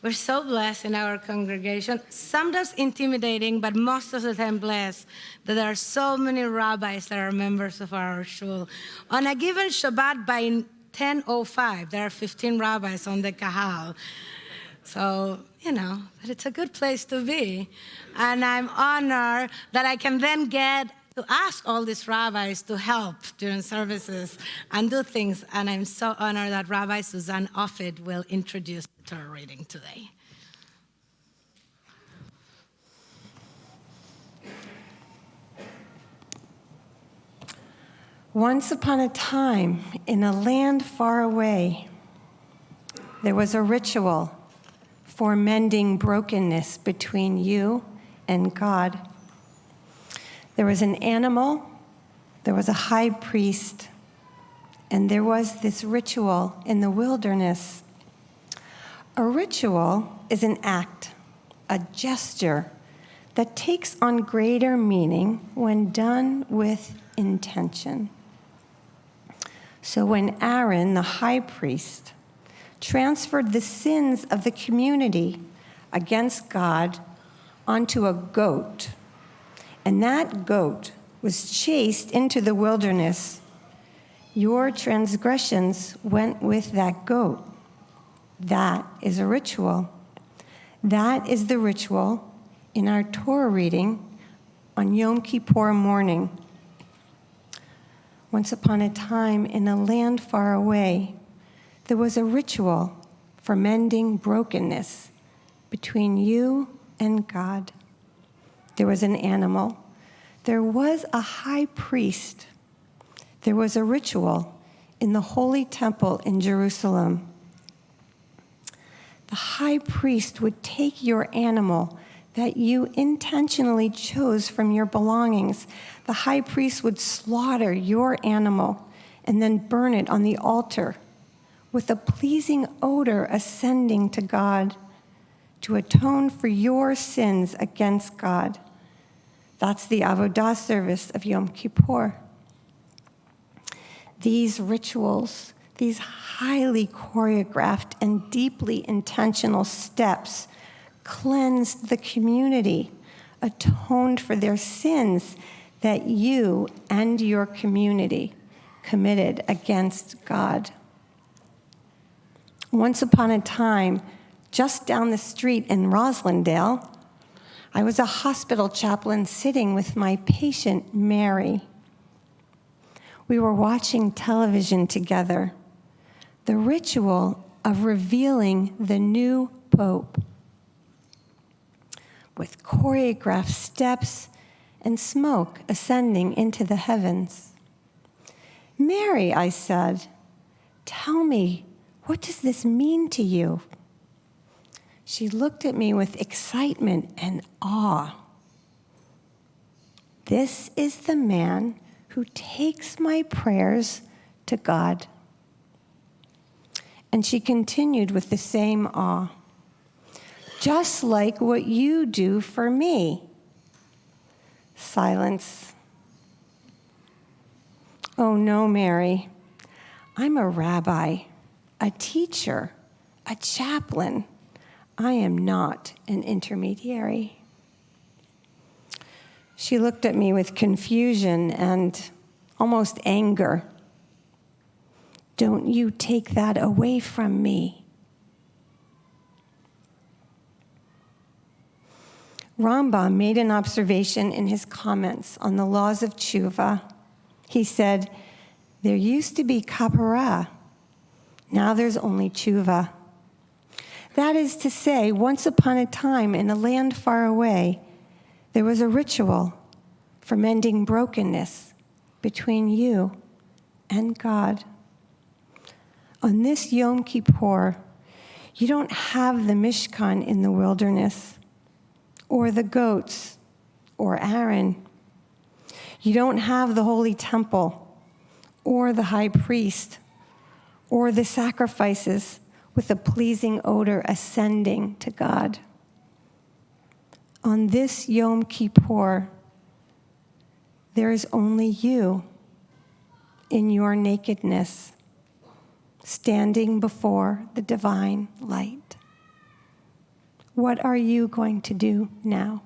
We're so blessed in our congregation, sometimes intimidating, but most of the time blessed that there are so many rabbis that are members of our shul. On a given Shabbat by 10:05, there are 15 rabbis on the kahal. So, but it's a good place to be. And I'm honored that I can then get to ask all these rabbis to help during services and do things. And I'm so honored that Rabbi Suzanne Offit will introduce the Torah reading today. Once upon a time, in a land far away, there was a ritual for mending brokenness between you and God. There was an animal, there was a high priest, and there was this ritual in the wilderness. A ritual is an act, a gesture that takes on greater meaning when done with intention. So when Aaron, the high priest, transferred the sins of the community against God onto a goat, and that goat was chased into the wilderness, your transgressions went with that goat. That is a ritual. That is the ritual in our Torah reading on Yom Kippur morning. Once upon a time, in a land far away, there was a ritual for mending brokenness between you and God. There was an animal. There was a high priest. There was a ritual in the holy temple in Jerusalem. The high priest would take your animal that you intentionally chose from your belongings. The high priest would slaughter your animal and then burn it on the altar with a pleasing odor ascending to God to atone for your sins against God. That's the avodah service of Yom Kippur. These rituals, these highly choreographed and deeply intentional steps cleansed the community, atoned for their sins that you and your community committed against God. Once upon a time, just down the street in Roslindale, I was a hospital chaplain sitting with my patient, Mary. We were watching television together, the ritual of revealing the new pope, with choreographed steps and smoke ascending into the heavens. Mary, I said, tell me, what does this mean to you? She looked at me with excitement and awe. This is the man who takes my prayers to God. And she continued with the same awe. Just like what you do for me. Silence. Oh no, Mary. I'm a rabbi, a teacher, a chaplain. I am not an intermediary. She looked at me with confusion and almost anger. Don't you take that away from me. Rambam made an observation in his comments on the laws of tshuva. He said, there used to be kapara, now there's only tshuva. That is to say, once upon a time in a land far away, there was a ritual for mending brokenness between you and God. On this Yom Kippur, you don't have the Mishkan in the wilderness, or the goats, or Aaron. You don't have the holy temple, or the high priest, or the sacrifices with a pleasing odor ascending to God. On this Yom Kippur, there is only you in your nakedness, standing before the divine light. What are you going to do now?